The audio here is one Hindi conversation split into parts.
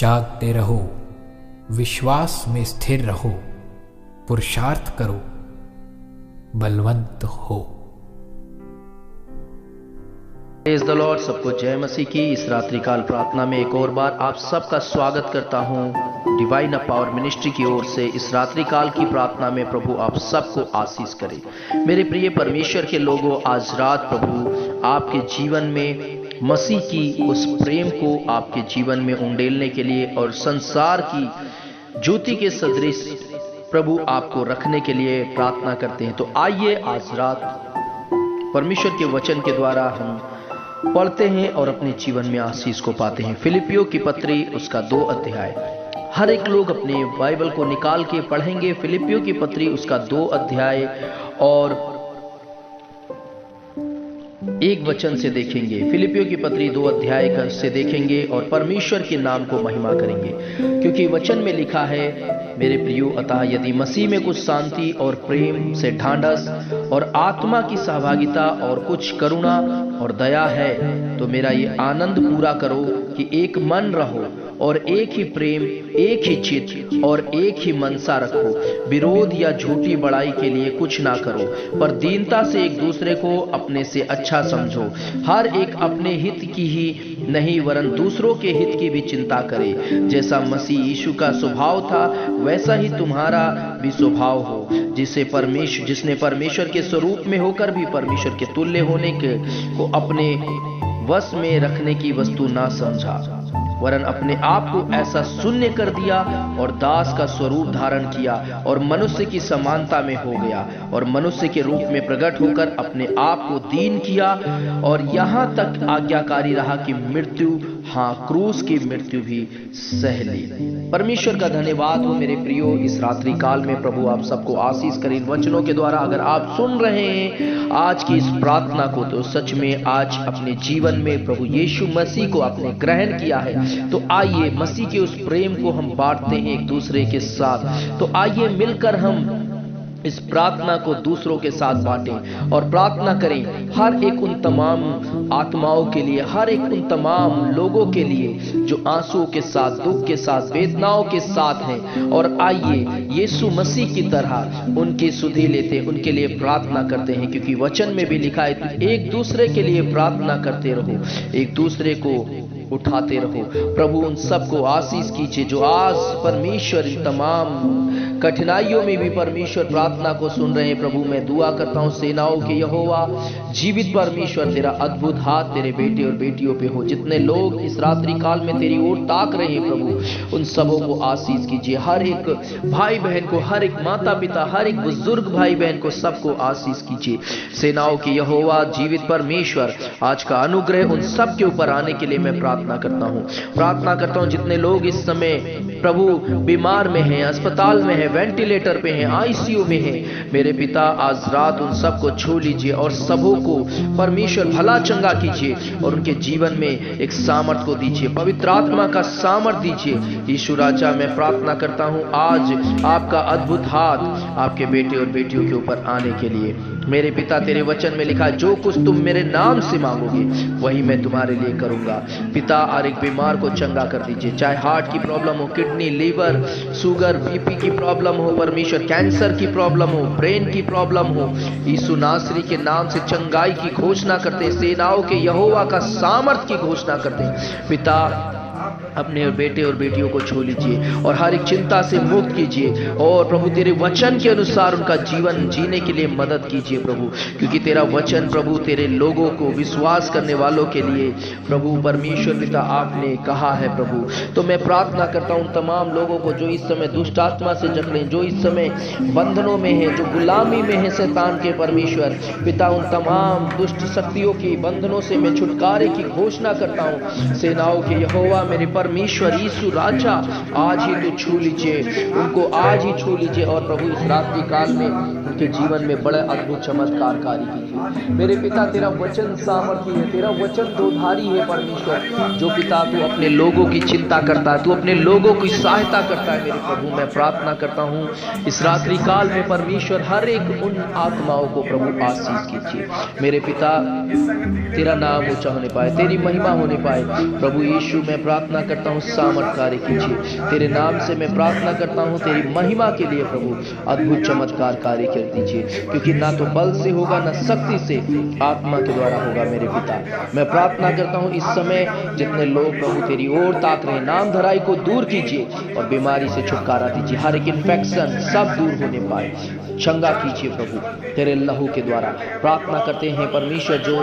जागते रहो, विश्वास में स्थिर रहो, पुरुषार्थ करो, बलवंत हो। Praise the Lord. सबको जय मसीह की। इस रात्रिकाल प्रार्थना में एक और बार आप सबका स्वागत करता हूं डिवाइन पावर मिनिस्ट्री की ओर से। इस रात्रिकाल की प्रार्थना में प्रभु आप सबको आशीष करे। मेरे प्रिय परमेश्वर के लोगों, आज रात प्रभु आपके जीवन में मसीह की उस प्रेम को आपके जीवन में उंडेलने के लिए और संसार की ज्योति के सदृश प्रभु आपको रखने के लिए प्रार्थना करते हैं। तो आइए आज रात परमेश्वर के वचन के द्वारा हम पढ़ते हैं और अपने जीवन में आशीष को पाते हैं। फिलिपियों की पत्री उसका 2 अध्याय। हर एक लोग अपने बाइबल को निकाल के पढ़ेंगे। फिलिपियों की पत्री उसका 2 अध्याय और 1 वचन से देखेंगे। फिलिपियों की पत्री 2 अध्याय से देखेंगे और परमेश्वर के नाम को महिमा करेंगे, क्योंकि वचन में लिखा है, मेरे प्रियो, अतः यदि मसीह में कुछ शांति और प्रेम से ढांढस और आत्मा की सहभागिता और कुछ करुणा और दया है, तो मेरा ये आनंद पूरा करो कि एक मन रहो और एक ही प्रेम, एक ही चित्त और एक ही मनसा रखो। विरोध या झूठी बड़ाई के लिए कुछ ना करो, पर दीनता से एक दूसरे को अपने से अच्छा समझो। हर एक अपने हित की ही नहीं वरन दूसरों के हित की भी चिंता करे। जैसा मसीह यीशु का स्वभाव था वैसा ही तुम्हारा भी स्वभाव हो, जिसने परमेश्वर के स्वरूप में होकर भी परमेश्वर के तुल्य होने को अपने वश में रखने की वस्तु ना समझा, वरन अपने आप को ऐसा शून्य कर दिया और दास का स्वरूप धारण किया और मनुष्य की समानता में हो गया और मनुष्य के रूप में प्रकट होकर अपने आप को दीन किया और यहाँ तक आज्ञाकारी रहा कि मृत्यु, हाँ क्रूस की मृत्यु भी सह ली। परमेश्वर का धन्यवाद हो मेरे प्रियो। इस रात्रि काल में प्रभु आप सबको आशीष करें इन वचनों के द्वारा। अगर आप सुन रहे हैं आज की इस प्रार्थना को, तो सच में आज अपने जीवन में प्रभु यीशु मसीह को आपने ग्रहण किया है। तो आइए मसीह के उस प्रेम को हम बांटते हैं एक दूसरे के साथ। तो आइए मिलकर हम इस प्रार्थना को दूसरों के साथ बांटें और प्रार्थना करें हर एक उन तमाम आत्माओं के लिए, हर एक उन तमाम लोगों के लिए जो आंसुओं के साथ, दुख के साथ, वेदनाओं के साथ हैं। और आइए यीशु मसीह की तरह उनकी सुधि लेते, उनके लिए प्रार्थना करते हैं, क्योंकि वचन में भी लिखा है, एक दूसरे के लिए प्रार्थना करते रहो, एक दूसरे को उठाते रहो। प्रभु उन सबको आशीष कीजिए जो आज परमेश्वर इन तमाम कठिनाइयों में भी परमेश्वर प्रार्थना को सुन रहे हैं। प्रभु मैं दुआ करता हूं, सेनाओं के यहोवा जीवित परमेश्वर, तेरा अद्भुत हाथ तेरे बेटे और बेटियों पे हो। जितने लोग इस रात्रि काल में तेरी ओर ताक रहे हैं प्रभु, उन सबों को आशीष कीजिए। हर एक भाई बहन को, हर एक माता पिता, हर एक बुजुर्ग भाई बहन को, सबको आशीष कीजिए। सेनाओं के यहोवा जीवित परमेश्वर, आज का अनुग्रह उन सब के ऊपर आने के लिए मैं प्रार्थना करता हूं। जितने लोग इस समय प्रभु बीमार में हैं, अस्पताल में हैं, वेंटिलेटर पे हैं, आईसीयू में हैं, मेरे पिता आज रात उन सबको छू लीजिए और सबों को परमेश्वर भला चंगा कीजिए और उनके जीवन में एक सामर्थ को दीजिए, पवित्र आत्मा का सामर्थ दीजिए। यीशु राजा मैं प्रार्थना करता हूं आज आपका अद्भुत हाथ आपके बेटे और बेटियों के ऊपर आने के लिए। मेरे पिता तेरे वचन में लिखा, जो कुछ तुम मेरे नाम से मांगोगे वही मैं तुम्हारे लिए करूंगा। पिता हर एक बीमार को चंगा कर दीजिए, चाहे हार्ट की प्रॉब्लम हो, किडनी, लीवर, शुगर, बीपी की प्रॉब्लम हो, परमेश्वर कैंसर की प्रॉब्लम हो, ब्रेन की प्रॉब्लम हो, यीशु नासरी के नाम से चंगाई की घोषणा करते हैं, सेनाओं के यहोवा का सामर्थ की घोषणा करते हैं। पिता अपने बेटे और बेटियों को छू लीजिए और हर एक चिंता से मुक्त कीजिए और प्रभु तेरे वचन के अनुसार उनका जीवन जीने के लिए मदद कीजिए प्रभु, क्योंकि तेरा वचन प्रभु तेरे लोगों को, विश्वास करने वालों के लिए प्रभु परमेश्वर पिता आपने कहा है प्रभु। तो मैं प्रार्थना करता हूं तमाम लोगों को जो इस समय दुष्ट आत्मा से जकड़े, जो इस समय बंधनों में है, जो गुलामी में है शैतान के, परमेश्वर पिता उन तमाम दुष्ट शक्तियों की बंधनों से मैं छुटकारे की घोषणा करता हूं। सेनाओं के यहोवा मेरे परमेश्वर यीशु राजा आज ही तो छू लीजिए, उनको आज ही छू लीजिए और प्रभु इस रात्रि काल में उनके जीवन में बड़े अद्भुत चमत्कार कार्य कीजिए। मेरे पिता तेरा वचन सामर्थी है, तेरा वचन दोधारी है परमेश्वर। जो पिता तू अपने लोगों की चिंता करता है, तू अपने लोगों की सहायता करता है मेरे प्रभु, मैं प्रार्थना करता हूँ इस रात्रि काल में परमेश्वर हर एक उन आत्माओं को प्रभु आशीष कीजिए। मेरे पिता तेरा नाम ऊंचा होने पाए, तेरी महिमा होने पाए प्रभु यीशु। मैं प्रार्थना करता हूँ सामर्थ कार्य कीजिए। तेरे नाम से मैं प्रार्थना करता हूँ, तेरी महिमा के लिए प्रभु अद्भुत चमत्कार कार्य कर दीजिए, क्योंकि ना तो बल से होगा ना शक्ति से, आत्मा के द्वारा होगा मेरे पिता। मैं प्रार्थना करता हूँ इस समय जितने लोग प्रभु तेरी ओर ताक रहे, नाम धराई को दूर कीजिए और बीमारी से छुटकारा दीजिए। हर एक इन्फेक्शन सब दूर होने पाए, चंगा कीजिए प्रभु तेरे लहू के द्वारा। प्रार्थना करते हैं परमेश्वर, जो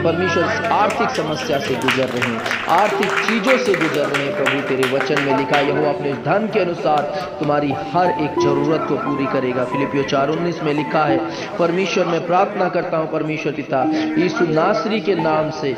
परमेश्वर आर्थिक समस्या से गुजर रहे हैं, आर्थिक चीजों से गुजर रहे हैं, प्रभु तेरे वचन में लिखा है यहोवा अपने धन के अनुसार तुम्हारी हर एक जरूरत को पूरी करेगा। फिलिपियों 4:19 में लिखा है। परमेश्वर मैं प्रार्थना करता हूं परमेश्वर पिता, यीशु नासरी के नाम से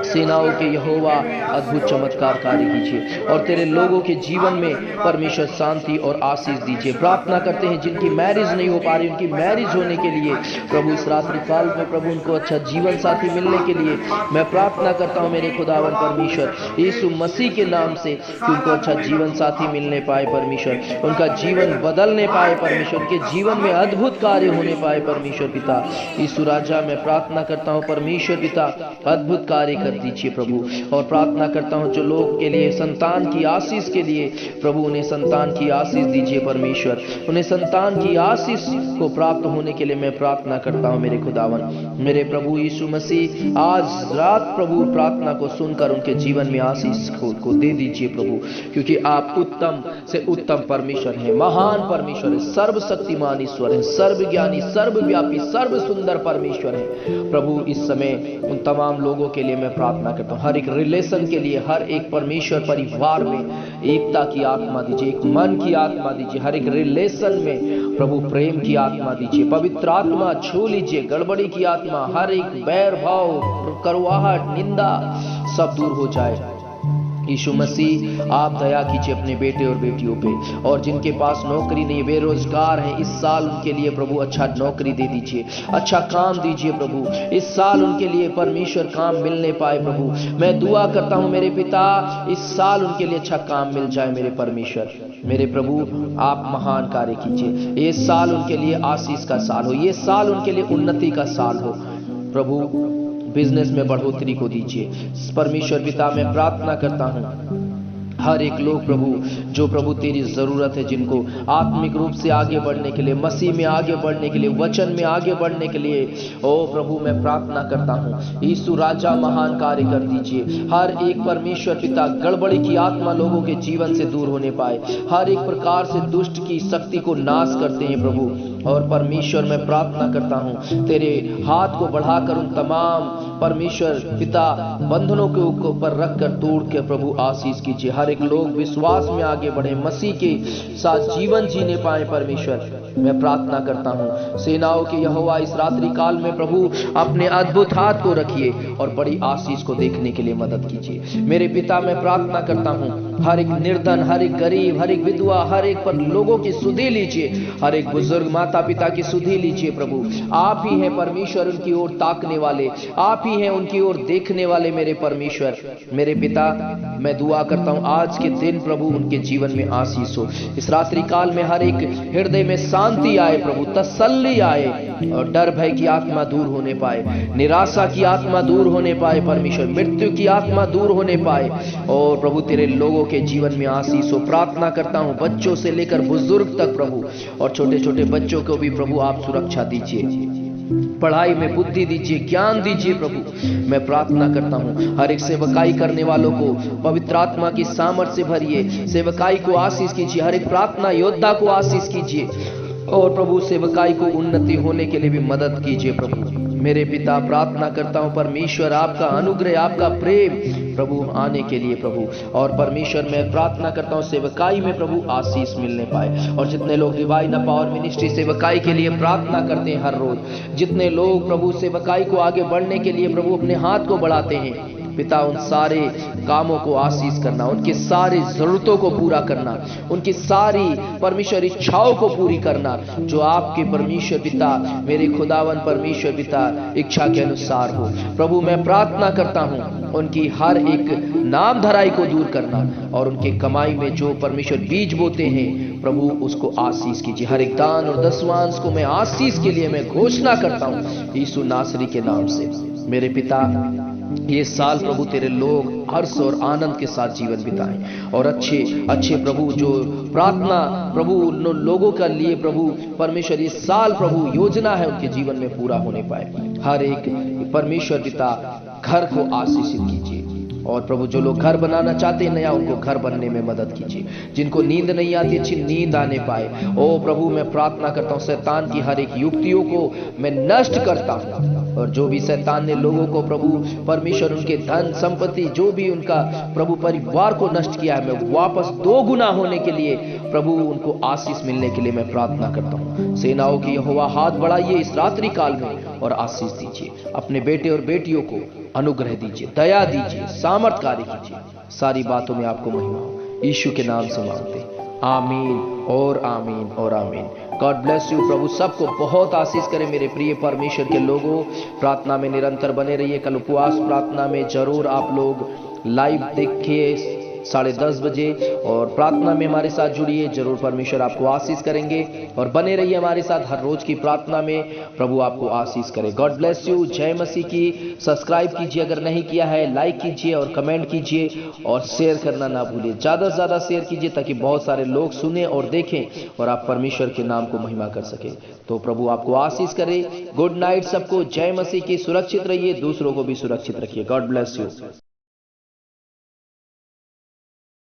सेनाओं के यहोवा अद्भुत चमत्कार कार्य कीजिए और तेरे लोगों के जीवन में परमेश्वर शांति और आशीष दीजिए। प्रार्थना करते हैं जिनकी मैरिज नहीं हो पा रही, उनकी मैरिज होने के लिए प्रभु इस रात्रि काल में प्रभु उनको अच्छा जीवन साथी मिलने के लिए मैं प्रार्थना करता हूं मेरे खुदावन परमेश्वर यीशु मसीह के नाम से कि उनको अच्छा जीवन साथी मिलने पाए परमेश्वर, उनका जीवन बदलने पाए परमेश्वर, के जीवन में अद्भुत कार्य होने पाए परमेश्वर पिता। यीशु राजा मैं प्रार्थना करता हूं परमेश्वर पिता अद्भुत कार्य कर दीजिए प्रभु। और प्रार्थना करता हूं जो लोग के लिए संतान की आशीष के लिए प्रभु उन्हें संतान की आशीष दीजिए परमेश्वर, उन्हें संतान की आशीष को प्राप्त होने के लिए मैं प्रार्थना करता हूं मेरे खुदावन मेरे प्रभु यीशु मसीह। आज रात प्रभु प्रार्थना को सुनकर उनके जीवन में आशीष को दे दीजिए प्रभु, क्योंकि आप उत्तम से उत्तम परमेश्वर हैं, महान परमेश्वर है, सर्वशक्तिमान ईश्वर है, सर्वज्ञानी, सर्वव्यापी, सर्व सुंदर परमेश्वर है प्रभु। इस समय उन तमाम लोगों के लिए मैं प्रार्थना करता हूं, हर एक रिलेशन के लिए, हर एक परमेश्वर परिवार में एकता की आत्मा दीजिए, एक मन की आत्मा दीजिए, हर एक रिलेशन में प्रभु प्रेम की आत्मा दीजिए, पवित्र आत्मा छू लीजिए, गड़बड़ी की आत्मा, हर एक बैर भाव, करुवाहट, निंदा सब दूर हो जाए। यीशु मसीह आप दया कीजिए अपने बेटे और बेटियों पे, और जिनके पास नौकरी नहीं, बेरोजगार हैं, इस साल उनके लिए प्रभु अच्छा नौकरी दे दीजिए, अच्छा काम दीजिए प्रभु। इस साल उनके लिए परमेश्वर काम मिलने पाए प्रभु। मैं दुआ करता हूं मेरे पिता इस साल उनके लिए अच्छा काम मिल जाए मेरे परमेश्वर मेरे प्रभु। आप महान कार्य कीजिए, ये साल उनके लिए आशीष का साल हो, ये साल उनके लिए उन्नति का साल हो प्रभु। बिजनेस में बढ़ोतरी को दीजिए परमेश्वर पिता। मैं प्रार्थना करता हूं हर एक लोग प्रभु जो प्रभु तेरी जरूरत है, जिनको आत्मिक रूप से आगे बढ़ने के लिए, मसीह में आगे बढ़ने के लिए, वचन में आगे बढ़ने के लिए, ओ प्रभु मैं प्रार्थना करता हूं यीशु राजा महान कार्य कर दीजिए। हर एक परमेश्वर पिता गड़बड़ी की आत्मा लोगों के जीवन से दूर होने पाए, हर एक प्रकार से दुष्ट की शक्ति को नाश करते हैं प्रभु। और परमेश्वर मैं प्रार्थना करता हूं तेरे हाथ को बढ़ाकर उन तमाम परमेश्वर पिता बंधनों के ऊपर रखकर तोड़ के प्रभु आशीष कीजिए। हर एक लोग विश्वास में आगे बढ़े, मसीह के साथ जीवन जीने पाए परमेश्वर मैं प्रार्थना करता हूं। सेनाओं के यहोवा इस रात्रि काल में प्रभु अपने अद्भुत हाथ को रखिए और बड़ी आशीष को देखने के लिए मदद कीजिए मेरे पिता। मैं प्रार्थना करता हूं हर एक निर्धन, हर एक गरीब, हर एक विधवा, हर एक पर लोगों की सुधि लीजिए, हर एक बुजुर्ग माता पिता की सुधि लीजिए प्रभु। आप ही हैं परमेश्वर उनकी ओर ताकने वाले, आप ही हैं उनकी ओर देखने वाले मेरे परमेश्वर मेरे पिता। मैं दुआ करता हूं आज के दिन प्रभु उनके जीवन में आशीष हो। इस रात्रि काल में हर एक हृदय में शांति आए प्रभु, तसल्ली आए, और डर भय की आत्मा दूर होने पाए, निराशा की आत्मा दूर होने पाए परमेश्वर, मृत्यु की आत्मा दूर होने पाए, और प्रभु तेरे लोगों के जीवन में आशीष हो। प्रार्थना करता हूं बच्चों से लेकर बुजुर्ग तक प्रभु, और छोटे छोटे बच्चों को भी प्रभु आप सुरक्षा दीजिए, पढ़ाई में बुद्धि दीजिए, ज्ञान दीजिए प्रभु। मैं प्रार्थना करता हूं हर एक सेवकाई करने वालों को पवित्र आत्मा की सामर्थ से भरिए, सेवकाई को आशीष कीजिए, हर एक प्रार्थना योद्धा को आशीष कीजिए, और प्रभु सेवकाई को उन्नति होने के लिए भी मदद कीजिए प्रभु मेरे पिता। प्रार्थना करता हूं परमेश्वर आपका अनुग्रह, आपका प्रेम प्रभु आने के लिए प्रभु। और परमेश्वर मैं प्रार्थना करता हूं सेवकाई में प्रभु आशीष मिलने पाए, और जितने लोग डिवाइन पावर मिनिस्ट्री सेवकाई के लिए प्रार्थना करते हैं हर रोज, जितने लोग प्रभु सेवकाई को आगे बढ़ने के लिए प्रभु अपने हाथ को बढ़ाते हैं पिता, उन सारे कामों को आशीष करना, उनकी सारी जरूरतों को पूरा करना, उनकी सारी परमेश्वर इच्छाओं को पूरी करना जो आपके परमेश्वर पिता मेरे खुदावन परमेश्वर पिता इच्छा के अनुसार हो प्रभु। मैं प्रार्थना करता हूं उनकी हर एक नाम धराई को दूर करना, और उनके कमाई में जो परमेश्वर बीज बोते हैं प्रभु उसको आशीष कीजिए। हर एक दान और दसवांश को मैं आशीष के लिए मैं घोषणा करता हूं यीशु नासरी के नाम से मेरे पिता। ये साल प्रभु तेरे लोग हर्ष और आनंद के साथ जीवन बिताएं और अच्छे अच्छे प्रभु जो प्रार्थना प्रभु उन लोगों का लिए प्रभु परमेश्वर इस साल प्रभु योजना है उनके जीवन में पूरा होने पाए। हर एक परमेश्वर पिता घर को आशीषित कीजिए और प्रभु जो लोग घर बनाना चाहते हैं नया, उनको घर बनने में मदद कीजिए। जिनको नींद नहीं आती, अच्छी नींद आने पाए। ओ प्रभु मैं प्रार्थना करता हूँ शैतान की हर एक युक्तियों को मैं नष्ट करता हूँ, और जो भी शैतान ने लोगों को प्रभु परमेश्वर उनके धन संपत्ति जो भी उनका प्रभु परिवार को नष्ट किया है, मैं वापस 2 गुना होने के लिए प्रभु उनको आशीष मिलने के लिए मैं प्रार्थना करता हूँ। सेनाओं की यहोवा हाथ बढ़ाइए इस रात्रि काल में और आशीष दीजिए। अपने बेटे और बेटियों को अनुग्रह दीजिए, दया दीजिए, सामर्थ कार्य कीजिए। सारी बातों में आपको महिमा हो, यीशु के नाम से मांगते, आमीन और आमीन और आमीन। God bless you. प्रभु सबको बहुत आशीष करे। मेरे प्रिय परमेश्वर के लोगों, प्रार्थना में निरंतर बने रहिए। कल उपवास प्रार्थना में जरूर आप लोग लाइव देखिए 10:30 बजे और प्रार्थना में हमारे साथ जुड़िए। जरूर परमेश्वर आपको आशीष करेंगे और बने रहिए हमारे साथ हर रोज की प्रार्थना में। प्रभु आपको आशीष करे। God bless you. जय मसीह की। सब्सक्राइब कीजिए अगर नहीं किया है, लाइक कीजिए और कमेंट कीजिए और शेयर करना ना भूलिए। ज़्यादा से ज़्यादा शेयर कीजिए ताकि बहुत सारे लोग सुने और देखें और आप परमेश्वर के नाम को महिमा कर सके। तो प्रभु आपको आशीष करे। गुड नाइट सबको। जय मसीह की। सुरक्षित रहिए, दूसरों को भी सुरक्षित रखिए। God bless you.